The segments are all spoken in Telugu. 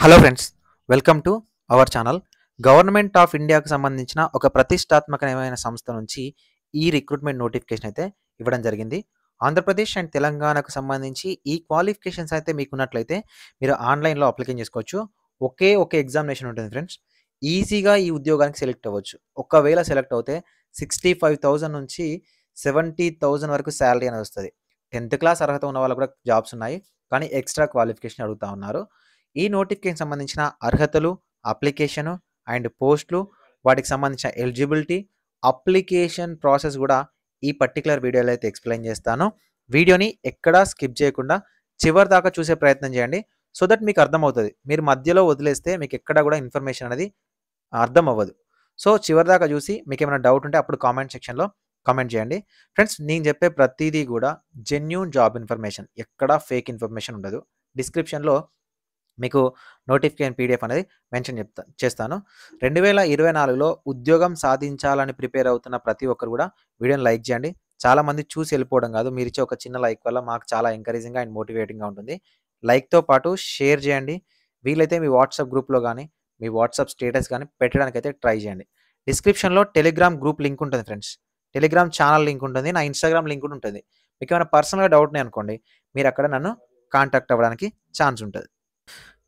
Hello friends, welcome to our channel. Government of ఇండియాకు సంబంధించిన ఒక ప్రతిష్టాత్మకమైన సంస్థ నుంచి ఈ రిక్రూట్మెంట్ నోటిఫికేషన్ అయితే ఇవ్వడం జరిగింది. ఆంధ్రప్రదేశ్ అండ్ తెలంగాణకు సంబంధించి ఈ క్వాలిఫికేషన్స్ అయితే మీకున్నట్లయితే మీరు ఆన్లైన్లో అప్లికేషన్ చేసుకోవచ్చు. ఒక ఎగ్జామినేషన్ ఉంటుంది ఫ్రెండ్స్. ఈజీగా ఈ ఉద్యోగానికి సెలెక్ట్ అవ్వచ్చు. ఒకవేళ సెలెక్ట్ అవుతే 65,000 నుంచి 70,000 వరకు శాలరీ అనేది వస్తుంది. 10th క్లాస్ అర్హత ఉన్న వాళ్ళకు కూడా జాబ్స్ ఉన్నాయి, కానీ ఎక్స్ట్రా క్వాలిఫికేషన్ అడుగుతా ఉన్నారు. ఈ నోటిఫికేషన్ సంబంధించిన అర్హతలు, అప్లికేషను అండ్ పోస్టులు, వాటికి సంబంధించిన ఎలిజిబిలిటీ, అప్లికేషన్ ప్రాసెస్ కూడా ఈ పర్టికులర్ వీడియోలో అయితే ఎక్స్ప్లెయిన్ చేస్తాను. వీడియోని ఎక్కడా స్కిప్ చేయకుండా చివరి దాకా చూసే ప్రయత్నం చేయండి. సో దట్ మీకు అర్థమవుతుంది. మీరు మధ్యలో వదిలేస్తే మీకు ఎక్కడ కూడా ఇన్ఫర్మేషన్ అనేది అర్థం అవ్వదు. సో చివరి దాకా చూసి మీకు ఏమైనా డౌట్ ఉంటే అప్పుడు కామెంట్ సెక్షన్లో కామెంట్ చేయండి. ఫ్రెండ్స్, నేను చెప్పే ప్రతిదీ కూడా జెన్యూన్ జాబ్ ఇన్ఫర్మేషన్, ఎక్కడా ఫేక్ ఇన్ఫర్మేషన్ ఉండదు. డిస్క్రిప్షన్లో మీకు నోటిఫికేషన్ పీడిఎఫ్ అనేది మెన్షన్ చేస్తాను. 2024లో ఉద్యోగం సాధించాలని ప్రిపేర్ అవుతున్న ప్రతి ఒక్కరు కూడా వీడియోని లైక్ చేయండి. చాలామంది చూసి వెళ్ళిపోవడం కాదు, మీరు ఇచ్చే ఒక చిన్న లైక్ వల్ల మాకు చాలా ఎంకరేజింగ్గా అండ్ మోటివేటింగ్గా ఉంటుంది. లైక్తో పాటు షేర్ చేయండి. వీలైతే మీ వాట్సాప్ గ్రూప్లో కానీ మీ వాట్సాప్ స్టేటస్ కానీ పెట్టడానికైతే ట్రై చేయండి. డిస్క్రిప్షన్లో టెలిగ్రామ్ గ్రూప్ లింక్ ఉంటుంది ఫ్రెండ్స్. టెలిగ్రామ్ ఛానల్ లింక్ ఉంటుంది, నా ఇన్స్టాగ్రామ్ లింక్ కూడా ఉంటుంది. మీకు ఏమైనా పర్సనల్గా డౌట్ ఉన్నాయి అనుకోండి, మీరు అక్కడ నన్ను కాంటాక్ట్ అవ్వడానికి ఛాన్స్ ఉంటుంది.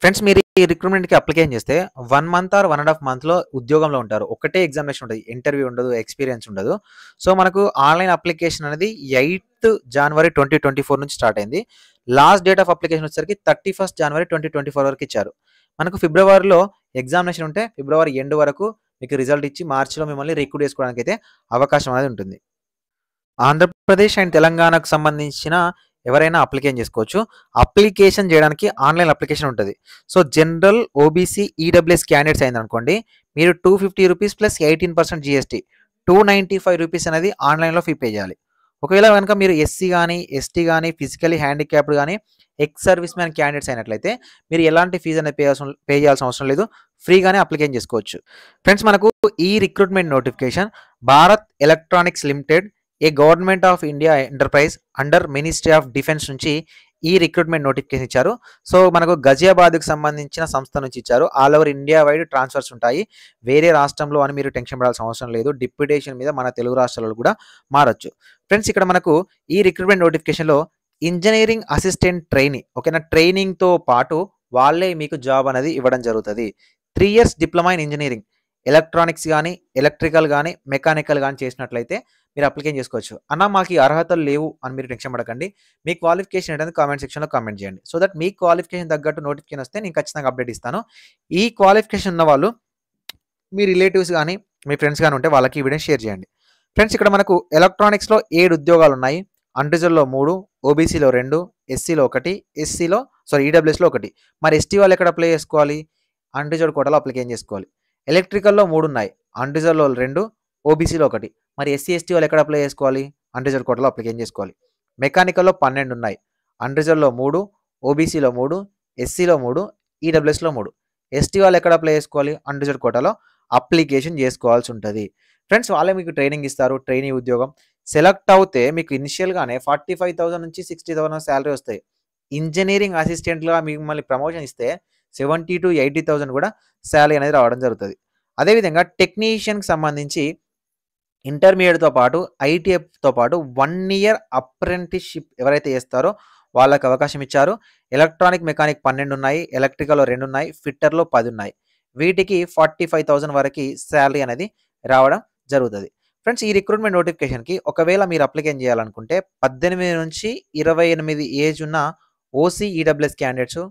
ఫ్రెండ్స్, మీరు ఈ రిక్రూట్మెంట్కి అప్లికేషన్ చేస్తే 1 మంత్ ఆర్ 1.5 మంత్లో ఉద్యోగంలో ఉంటారు. ఒకటే ఎగ్జామినేషన్ ఉంటుంది, ఇంటర్వ్యూ ఉండదు, ఎక్స్పీరియన్స్ ఉండదు. సో మనకు ఆన్లైన్ అప్లికేషన్ అనేది 8th January 2024 నుంచి స్టార్ట్ అయింది. లాస్ట్ డేట్ ఆఫ్ అప్లికేషన్ వచ్చేసరికి 31st January 2024 వరకు ఇచ్చారు. మనకు ఫిబ్రవరిలో ఎగ్జామినేషన్ ఉంటే ఫిబ్రవరి ఎండ్ వరకు మీకు రిజల్ట్ ఇచ్చి మార్చిలో మిమ్మల్ని రిక్రూట్ చేసుకోవడానికి అయితే అవకాశం అనేది ఉంటుంది. ఆంధ్రప్రదేశ్ అండ్ తెలంగాణకు సంబంధించిన ఎవరైనా అప్లికేషన్ చేసుకోవచ్చు. అప్లికేషన్ చేయడానికి ఆన్లైన్ అప్లికేషన్ ఉంటుంది. So general, OBC, EWS candidates అయిందనుకోండి, మీరు 250 రూపీస్ ప్లస్ 18% జీఎస్టీ 295 రూపీస్ అనేది ఆన్లైన్లో ఫీ పే చేయాలి. ఒకవేళ కనుక మీరు ఎస్సీ కానీ, ఎస్టీ కానీ, ఫిజికలీ హ్యాండిక్యాప్డ్ కానీ, ఎక్స్ సర్వీస్ మ్యాన్ క్యాండిడేట్స్ అయినట్లయితే మీరు ఎలాంటి ఫీజు అనేది పే చేయాల్సిన అవసరం లేదు, ఫ్రీగానే అప్లికేషన్ చేసుకోవచ్చు. ఫ్రెండ్స్, మనకు ఈ recruitment notification Bharat electronics limited, A government of India enterprise under ministry of defence నుంచి ఈ రిక్రూట్మెంట్ నోటిఫికేషన్ ఇచ్చారు. సో మనకు గజియాబాద్కు సంబంధించిన సంస్థ నుంచి ఇచ్చారు. All over India wide transfers ఉంటాయి. వేరే రాష్ట్రంలో అని మీరు టెన్షన్ పడాల్సిన అవసరం లేదు. డిప్యుటేషన్ మీద మన తెలుగు రాష్ట్రాలలో కూడా మారచ్చు. ఫ్రెండ్స్, ఇక్కడ మనకు ఈ రిక్రూట్మెంట్ నోటిఫికేషన్లో ఇంజనీరింగ్ అసిస్టెంట్ ట్రైనీ, ఓకేనా, ట్రైనింగ్తో పాటు వాళ్ళే మీకు జాబ్ అనేది ఇవ్వడం జరుగుతుంది. 3 years diploma in engineering, electronics కానీ, ఎలక్ట్రికల్ కానీ, మెకానికల్ కానీ చేసినట్లయితే మీరు అప్లికేషన్ చేసుకోవచ్చు. అన్న మాకు ఈ అర్హతలు లేవు అని మీరు టెన్షన్ పడకండి. మీ క్వాలిఫికేషన్ ఏంటంటే కామెంట్ సెక్షన్లో కామెంట్ చేయండి. సో దట్ మీ క్వాలిఫికేషన్ తగ్గట్టు నోటిఫికేషన్ వస్తే నేను ఖచ్చితంగా అప్డేట్ ఇస్తాను. ఈ క్వాలిఫికేషన్ ఉన్న వాళ్ళు మీ రిలేటివ్స్ కానీ మీ ఫ్రెండ్స్ కానీ ఉంటే వాళ్ళకి ఈ వీడియో షేర్ చేయండి. ఫ్రెండ్స్, ఇక్కడ మనకు ఎలక్ట్రానిక్స్లో 7 ఉద్యోగాలు ఉన్నాయి. అన్రిజర్వ్లో 3, ఓబీసీలో 2, ఎస్సీలో 1, ఈడబ్ల్యూఎస్లో 1. మరి ఎస్టీ వాళ్ళు ఎక్కడ అప్లై చేసుకోవాలి? అన్రిజర్వ్డ్ కోటాలో అప్లికేషన్ చేసుకోవాలి. ఎలక్ట్రికల్లో 3 ఉన్నాయి, అన్రిజర్వ్లో 2, ఓబీసీలో 1. మరి ఎస్సీ ఎస్టీ వాళ్ళు ఎక్కడ అప్లై చేసుకోవాలి? అన్రిజర్వ్డ్ కోటాలో అప్లికేషన్ చేసుకోవాలి. మెకానికల్లో 12 ఉన్నాయి, అన్రిజర్వ్లో 3, ఓబీసీలో 3, ఎస్సీలో 3, ఈడబ్ల్యూఎస్లో 3. ఎస్టీ వాళ్ళు ఎక్కడ అప్లై చేసుకోవాలి? అన్రిజర్వ్డ్ కోటాలో అప్లికేషన్ చేసుకోవాల్సి ఉంటుంది. ఫ్రెండ్స్, వాళ్ళే మీకు ట్రైనింగ్ ఇస్తారు. ట్రైనింగ్ ఉద్యోగం సెలెక్ట్ అవుతే మీకు ఇనిషియల్గానే 45,000 నుంచి 60,000 శాలరీ వస్తాయి. ఇంజనీరింగ్ అసిస్టెంట్గా మిమ్మల్ని ప్రమోషన్ ఇస్తే 70,000 to 80,000 కూడా శాలరీ అనేది రావడం జరుగుతుంది. అదేవిధంగా టెక్నీషియన్కి సంబంధించి ఇంటర్మీడియట్తో పాటు ఐటీఐతో పాటు 1 year అప్రెంటిస్షిప్ ఎవరైతే చేస్తారో వాళ్ళకి అవకాశం ఇచ్చారు. ఎలక్ట్రానిక్, మెకానిక్ 12 ఉన్నాయి, ఎలక్ట్రికల్లో 2 ఉన్నాయి, ఫిట్టర్లో 10 ఉన్నాయి. వీటికి 45,000 వరకు శాలరీ అనేది రావడం జరుగుతుంది. ఫ్రెండ్స్, ఈ రిక్రూట్మెంట్ నోటిఫికేషన్కి ఒకవేళ మీరు అప్లికేషన్ చేయాలనుకుంటే 18 నుంచి 28 ఏజ్ ఉన్న ఓసీ, ఈడబ్ల్యూఎస్ క్యాండిడేట్స్,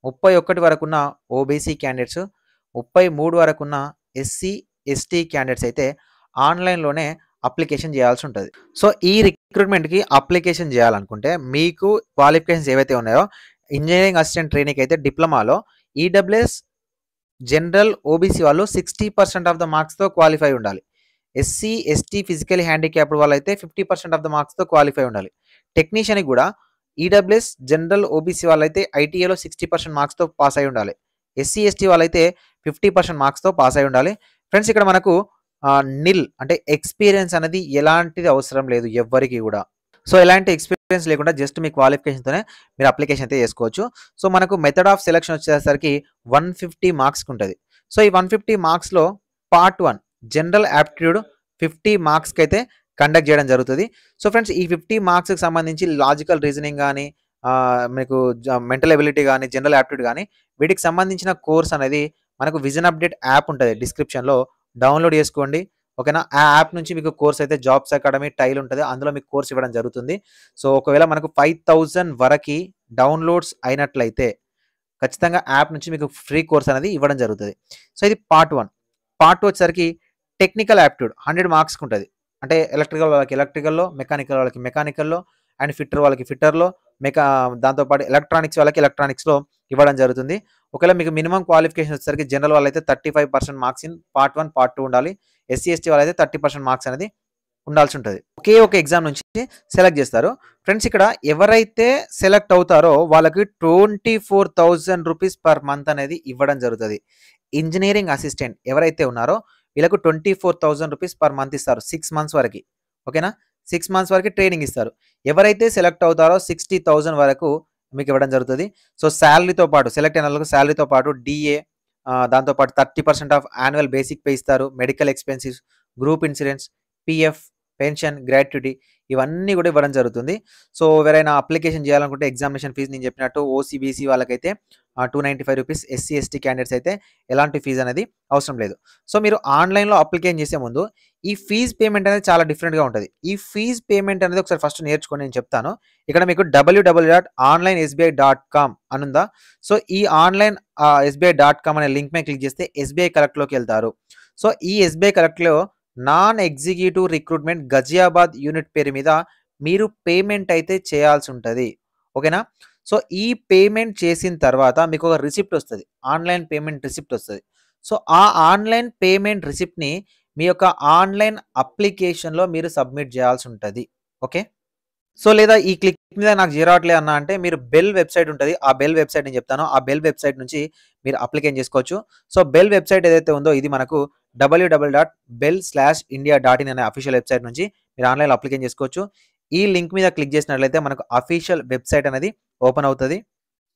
31 వరకు ఉన్న ఓబీసీ క్యాండిడేట్స్, 33 వరకు ఉన్న ఎస్సీ, ఎస్టీ క్యాండిడేట్స్ అయితే ఆన్లైన్లోనే అప్లికేషన్ చేయాల్సి ఉంటుంది. సో ఈ రిక్రూట్మెంట్కి అప్లికేషన్ చేయాలనుకుంటే మీకు క్వాలిఫికేషన్స్ ఏవైతే ఉన్నాయో, ఇంజనీరింగ్ అసిస్టెంట్ ట్రైనింగ్ అయితే డిప్లొమాలో ఈడబ్ల్యూఎస్, జనరల్, ఓబీసీ వాళ్ళు 60% ఆఫ్ ద మార్క్స్తో క్వాలిఫై ఉండాలి. ఎస్సీ, ఎస్టీ, ఫిజికలీ హ్యాండిక్యాప్డ్ వాళ్ళైతే 50% ఆఫ్ ద మార్క్స్తో క్వాలిఫై ఉండాలి. టెక్నీషియన్కి కూడా ఈడబ్ల్యూఎస్, జనరల్, ఓబీసీ వాళ్ళైతే ఐటీఏలో 60% మార్క్స్తో పాస్ అయి ఉండాలి. ఎస్సీ, ఎస్టీ వాళ్ళైతే 50% మార్క్స్తో పాస్ అయి ఉండాలి. ఫ్రెండ్స్, ఇక్కడ మనకు నిల్ అంటే ఎక్స్పీరియన్స్ అనేది ఎలాంటిది అవసరం లేదు ఎవ్వరికి కూడా. సో ఎలాంటి ఎక్స్‌పీరియన్స్ లేకుండా జస్ట్ మీ క్వాలిఫికేషన్‌తోనే మీరు అప్లికేషన్ అయితే చేసుకోవచ్చు. సో మనకు మెథడ్ ఆఫ్ సెలక్షన్ వచ్చేసరికి 150 మార్క్స్‌కుంటది. సో ఈ 150 మార్క్స్‌లో పార్ట్ 1 జనరల్ యాప్టిట్యూడ్ 50 మార్క్స్‌కైతే కండక్ట్ చేయడం జరుగుతది. సో ఫ్రెండ్స్ ఈ 50 మార్క్స్‌కి సంబంధించి లాజికల్ రీజనింగ్ గాని మీకు మెంటల్ ఎబిలిటీ గాని, జనరల్ యాప్టిట్యూడ్ గాని వీటికి సంబంధించిన కోర్స్ అనేది మనకు విజన్ అప్డేట్ యాప్ ఉంటది. డిస్క్రిప్షన్‌లో డౌన్‌లోడ్ చేసుకోండి. ఓకేనా? ఆ యాప్ నుంచి మీకు కోర్స్ అయితే జాబ్స్ అకాడమీ టైల్ ఉంటది. అందులో మీకు కోర్స్ ఇవ్వడం జరుగుతుంది. సో ఒకవేళ మనకు 5000 వరకి డౌన్‌లోడ్స్ అయినట్లయితే ఖచ్చితంగా యాప్ నుంచి మీకు ఫ్రీ కోర్స్ అనేది ఇవ్వడం జరుగుతది. సో ఇది పార్ట్ 1. పార్ట్ 2 వచ్చేసరికి టెక్నికల్ యాప్టిట్యూడ్ 100 మార్క్స్‌కి ఉంటది. అంటే ఎలక్ట్రికల్ వాళ్ళకి ఎలక్ట్రికల్‌లో, మెకానికల్ వాళ్ళకి మెకానికల్‌లో అండ్ ఫిట్టర్ వాళ్ళకి ఫిట్టర్‌లో, దాంతో పాటు ఎలక్ట్రానిక్స్ వాళ్ళకి ఎలక్ట్రానిక్స్‌లో ఇవ్వడం జరుగుతుంది. ఒకవేళ మీకు మినిమమ్ క్వాలిఫికేషన్ వచ్చేసరికి జనరల్ వాళ్ళైతే 35% మార్క్స్ ఇన్ పార్ట్ 1, పార్ట్ 2 ఉండాలి. ఎస్సీ, ఎస్టీ వాళ్ళైతే 30% మార్క్స్ అనేది ఉండాల్సి ఉంటది. ఒకే ఒక ఎగ్జామ్ నుంచి సెలెక్ట్ చేస్తారు. ఫ్రెండ్స్ ఇక్కడ ఎవరైతే సెలెక్ట్ అవుతారో వాళ్ళకి 24,000 రూపీస్ పర్ మంత్ అనేది ఇవ్వడం జరుగుతది. ఇంజినీరింగ్ అసిస్టెంట్ ఎవరైతే ఉన్నారో వీళ్ళకు 24,000 రూపీస్ పర్ మంత్ ఇస్తారు 6 మంత్స్ వరకి. ఓకేనా? 6 మంత్స్ వరకి ట్రైనింగ్ ఇస్తారు. ఎవరైతే సెలెక్ట్ అవుతారో 60,000 వరకు మీకు ఇవ్వడం జరుగుతది. సో సాలరీతో పాటు సెలెక్ట్ అయిన వాళ్ళకి సాలరీతో పాటు డీఏ దాంతో పాటు 30% ఆఫ్ యాన్యువల్ బేసిక్ పే ఇస్తారు. Medical expenses, group insurance, PF, pension, gratuity ఇవన్నీ కూడా ఇవ్వడం జరుగుతుంది. సో ఎవరైనా అప్లికేషన్ చేయాలనుకుంటే ఎగ్జామినేషన్ ఫీజ్ నేను చెప్పినట్టు ఓసీ, బీసీ వాళ్ళకైతే 295 రూపీస్, ఎస్సీ, ఎస్టీ క్యాండిడేట్స్ అయితే ఎలాంటి ఫీజ్ అనేది అవసరం లేదు. సో మీరు ఆన్‌లైన్‌లో అప్లికేషన్ చేసే ముందు ఈ ఫీజ్ పేమెంట్ అనేది చాలా డిఫరెంట్‌గా ఉంటది. ఈ ఫీజ్ పేమెంట్ అనేది ఒకసారి ఫస్ట్ నేర్చుకొని నేను చెప్తాను. ఇక్కడ మీకు www.onlinesbi.com అనుందా? సో ఈ ఆన్‌లైన్ sbi.com అనే లింక్ మీద క్లిక్ చేస్తే ఎస్‌బీఐ కలెక్ట్‌లోకి వెళ్తారు. సో ఈ ఎస్‌బీఐ కలెక్ట్‌లో non executive recruitment Ghaziabad unit పేరు మీద మీరు పేమెంట్ అయితే చేయాల్సి ఉంటది. ఓకేనా? సో ఈ పేమెంట్ చేసిన తర్వాత మీకు ఒక రిసిప్ట్ వస్తది. ఆన్‌లైన్ పేమెంట్ రిసిప్ట్ వస్తది. సో ఆ ఆన్‌లైన్ పేమెంట్ రిసిప్ట్‌ని మీ యొక్క ఆన్‌లైన్ అప్లికేషన్‌లో మీరు సబ్మిట్ చేయాల్సి ఉంటది. ఓకే. సో లేదా ఈ క్లిక్ మీద నాకు చేరవట్లే అన్నా అంటే మీరు బెల్ వెబ్‌సైట్ ఉంటది. ఆ బెల్ వెబ్‌సైట్ నేను చెప్తాను. ఆ బెల్ వెబ్‌సైట్ నుంచి మీరు అప్లికేషన్ చేసుకోవచ్చు. సో బెల్ వెబ్‌సైట్ ఏదైతే ఉందో ఇది మనకు www.bell/india.in అనే అఫీషియల్ వెబ్‌సైట్ నుంచి మీరు ఆన్‌లైన్‌లో అప్లికేషన్ చేసుకోవచ్చు. ఈ లింక్ మీద క్లిక్ చేసినట్లయితే మనకు అఫీషియల్ వెబ్‌సైట్ అనేది ఓపెన్ అవుతది.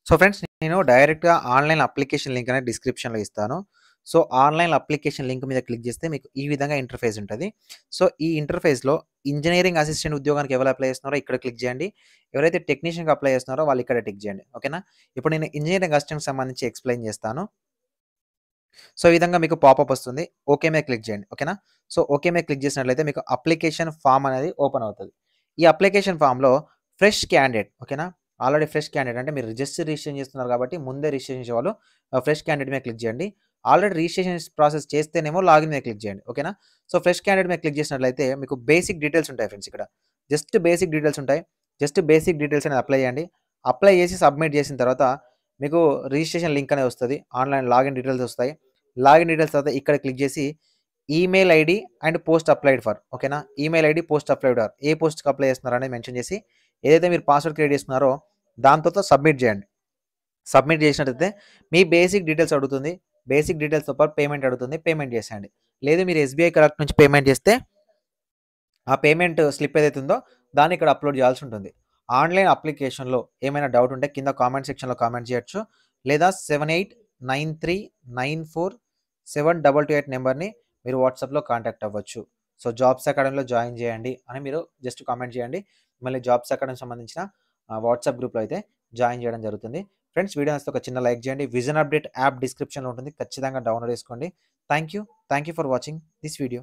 సో ఫ్రెండ్స్ నేను డైరెక్ట్‌గా ఆన్‌లైన్ అప్లికేషన్ లింక్ అనేది డిస్క్రిప్షన్‌లో ఇస్తాను. సో ఆన్‌లైన్ అప్లికేషన్ లింక్ మీద క్లిక్ చేస్తే మీకు ఈ విధంగా ఇంటర్ఫేస్ ఉంటది. సో ఈ ఇంటర్ఫేస్‌లో ఇంజినీరింగ్ అసిస్టెంట్ ఉద్యోగానికి ఎవరు అప్లై చేస్తున్నారో ఇక్కడ క్లిక్ చేయండి. ఎవరైతే టెక్నీషియన్‌కి అప్లై చేస్తున్నారో వాళ్ళు ఇక్కడ టిక్ చేయండి. ఓకేనా? ఇప్పుడు నేను ఇంజినీరింగ్ అసిస్టెంట్‌కి సంబంధించి ఎక్స్‌ప్లెయిన్ చేస్తాను. సో ఈ విధంగా మీకు పాపప్ వస్తుంది. ఓకే మీద క్లిక్ చేయండి. ఓకేనా? సో ఓకే మీద క్లిక్ చేసినట్లయితే మీకు అప్లికేషన్ ఫార్మ్ అనేది ఓపెన్ అవుతది. ఈ అప్లికేషన్ ఫార్మ్‌లో ఫ్రెష్ క్యాండిడేట్ ఓకేనా? ఆల్రెడీ ఫ్రెష్ క్యాండిడేట్ అంటే మీరు రిజిస్ట్రేషన్ చేస్తున్నారు కాబట్టి ముందే రిజిస్ట్రేషన్ చేసేవాళ్ళు ఫ్రెష్ క్యాండిడేట్ మీద క్లిక్ చేయండి. ఆల్రెడీ రిజిస్ట్రేషన్ ప్రాసెస్ చేస్తేనేమో లాగిన్ మీద క్లిక్ చేయండి. ఓకేనా? సో ఫ్రెష్ క్యాండిడేట్ మీద క్లిక్ చేసినట్లయితే మీకు బేసిక్ డీటెయిల్స్ ఉంటాయి ఫ్రెండ్స్ ఇక్కడ. జస్ట్ బేసిక్ డీటెయిల్స్ ఉంటాయి. జస్ట్ బేసిక్ డీటెయిల్స్ అనేది అప్లై చేయండి. అప్లై చేసి సబ్మిట్ చేసిన తర్వాత మీకు రిజిస్ట్రేషన్ లింక్ అనేది వస్తది. ఆన్‌లైన్ లాగిన్ డీటెయిల్స్ వస్తాయి. లాగిన్ డీటెయిల్స్ తర్వాత ఇక్కడ క్లిక్ చేసి email ID and post applied for ఓకేనా? Email ID, post applied for ఏ పోస్ట్‌కి అప్లై చేస్తున్నారు అనేది మెన్షన్ చేసి ఏదైతే మీరు పాస్వర్డ్ క్రియేట్ చేసుకున్నారో దాంతో సబ్మిట్ చేయండి. సబ్మిట్ చేసినట్లయితే మీ బేసిక్ డీటెయిల్స్ అడుగుతుంది. బేసిక్ డీటెయిల్స్‌తో పాటు పేమెంట్ అడుగుతుంది. పేమెంట్ చేసేయండి. లేదు మీరు ఎస్‌బీఐ కలెక్ట్ నుంచి పేమెంట్ చేస్తే ఆ పేమెంట్ స్లిప్ ఏదైతే ఉందో దాన్ని ఇక్కడ అప్లోడ్ చేయాల్సి ఉంటుంది. ఆన్‌లైన్ అప్లికేషన్‌లో ఏమైనా డౌట్ ఉంటే కింద కామెంట్ సెక్షన్‌లో కామెంట్ చేయొచ్చు. లేదా 7893947228 నెంబర్‌ని మీరు వాట్సాప్‌లో కాంటాక్ట్ అవ్వచ్చు. సో జాబ్స్ అకాడమీలో జాయిన్ చేయండి అని మీరు జస్ట్ కామెంట్ చేయండి. మిమ్మల్ని జాబ్స్ అకాడమీకి సంబంధించిన వాట్సాప్ గ్రూప్‌లో అయితే జాయిన్ చేయడం జరుగుతుంది. ఫ్రెండ్స్ వీడియో నచ్చితే ఒక చిన్న లైక్ చేయండి. విజన్ అప్డేట్ యాప్ డిస్క్రిప్షన్‌లో ఉంటుంది. ఖచ్చితంగా డౌన్‌లోడ్ చేసుకోండి. Thank you for watching this video.